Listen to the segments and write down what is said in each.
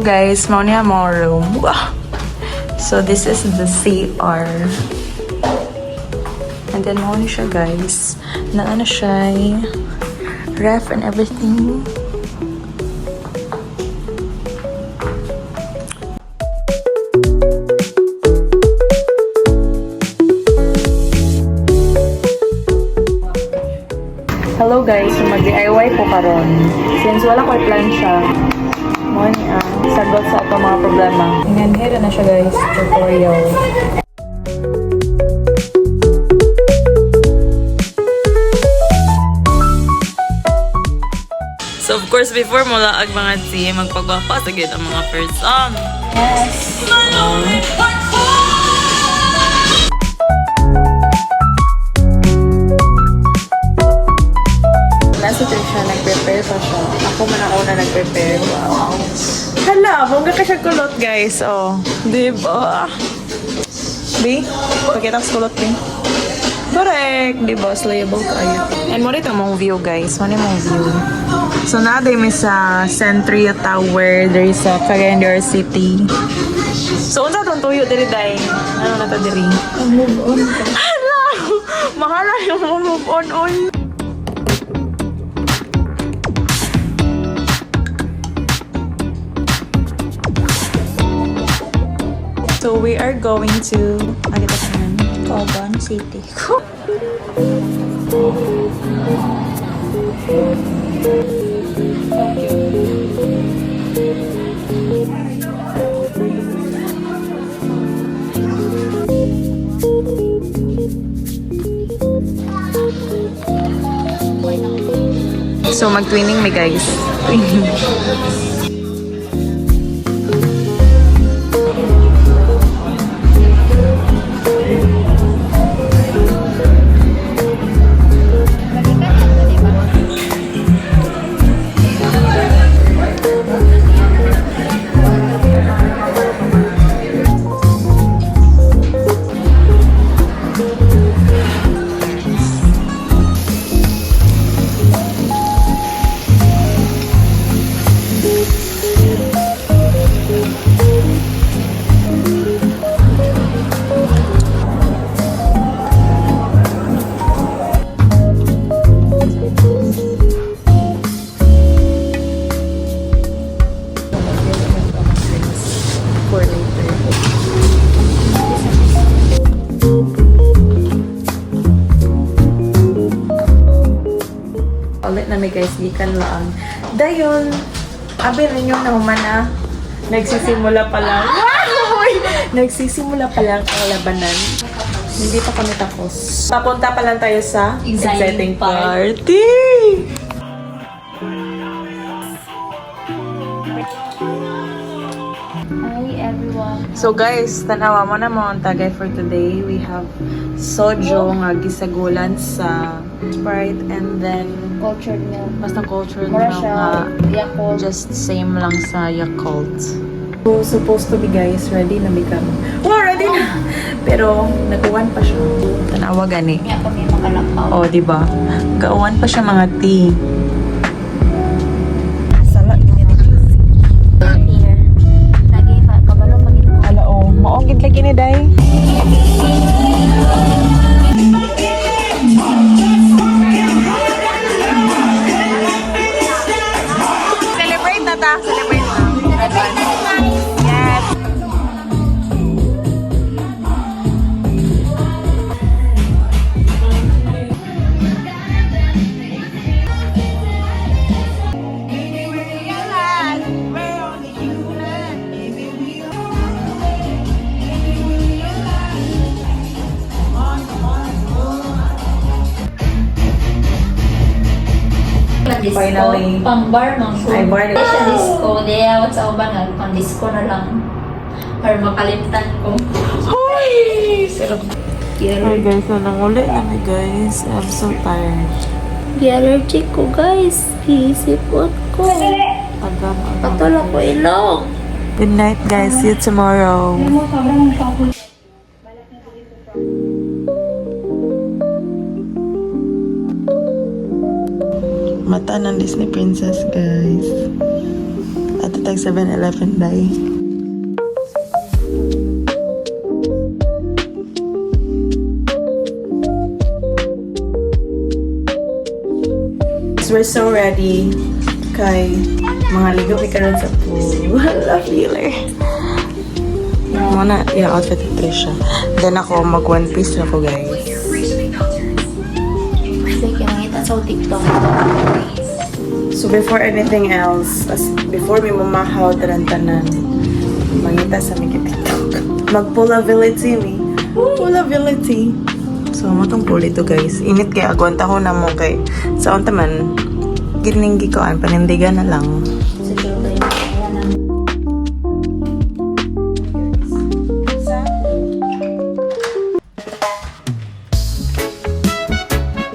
guys, mao niya mo room. Wow. So this is the CR. And then mao ni siya guys. Naano siya ref and everything. Hello guys, so mag-DIY po karon. Since wala ko plan siya, mo ni sagot sa ato mga problema. Ngayon, here na siya guys, tutorial. So of course, before mo laag mga tea, magpagwapa sa ang mga first song. Yes. Nasa siya, nag-prepare pa siya. Ako man ang una nag-prepare. Wow. Hala, bongga ka siya kulot, guys. Oh, diba? B? Pagkita sa kulot, B? Correct. Diba? Slayable kayo. And mo dito mong view, guys. Ano mong view? So, naday may sa Centria Tower. There is a Cagayan de Oro City. So, unsa itong tuyo diri, day? Ano na ito diri? Move on. Hala! Mahala yung move on. So we are going to Calban City. So mag-twinning me guys. Ulit na may guys, gikan lang. Dayon, abi ninyo na humana, nagsisimula pa lang. Nagsisimula pa lang ang labanan. Hindi pa kami tapos. Papunta pa lang tayo sa exciting party! Hi everyone. So guys, tanawa mo na mo ang tagay for today. We have sojo nga gisagulan sa Sprite and then Cultured milk. basta cultured Mura milk siya, nga Yakult. just same lang sa Yakult. So supposed to be guys, ready na become. Wow, ready na! Pero naguwan pa siya. Tanawa gani. Kaya kami makalakaw. Oh, di ba? Gauwan pa siya mga tea. Sala gini ni Juicy. Here. Lagi pa, kabalo pag ito. Ala oh, maogid lagi ni Day. Celebrate na ta, celebrate na. Yes. Finally. Pang bar, mang show. Ay, bar. Hindi siya disco. Di awat sa uban na. Pang disco na lang. Para makalimtan ko. Hoy! Sarap. Hi guys, nang uli kami guys. I'm so tired. Allergic ko guys. Isipot ko. Agam. Patulog ko ilong. Good night guys. See you tomorrow. Mata ng Disney Princess guys. At like 7-Eleven day. We're so ready kay mga ligo mi karon sa pool. Wala feeler. Muna, yung outfit ni Trisha. Then ako, mag one piece ako, guys. Kasi kinangita sa TikTok. So before anything else, before mi mamahaw tanan-tanan, mangita sa mi TikTok. Mag-pullability mi. Pullability. So, matong pool ito, guys. Init kaya agwanta ko na mo kay sa unta man, gininggi ko an, panindigan na lang. Siguro ba yung kaya na.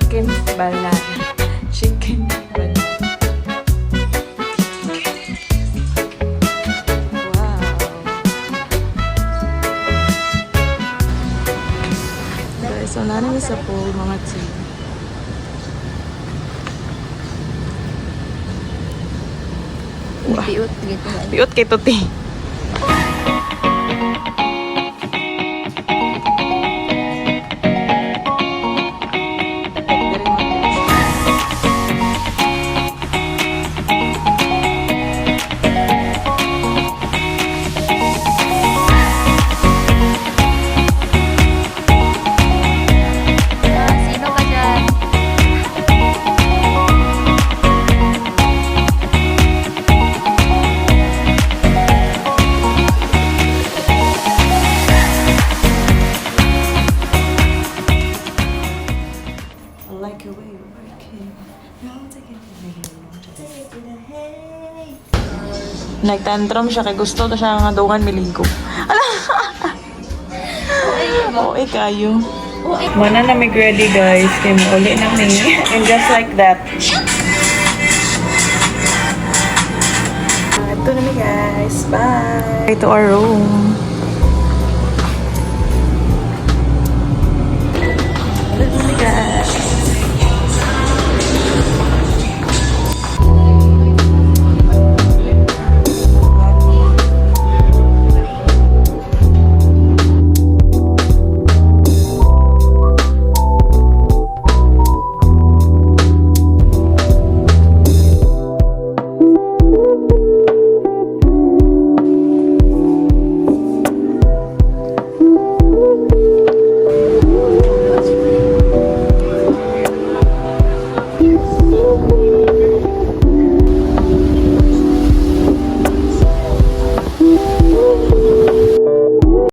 Chicken banana. Chicken banana. Wow. Guys, so namin sa pool, mga tea. Piut gitu. Piot kay Tuti. Sino ka dyan? Nagtantrum siya kay gusto to siya nga dungan miligo. Ala. Oo, kayo. Mana na may ready guys. Kaya mauli na mi. And just like that. Ito na mi guys. Bye. To our room.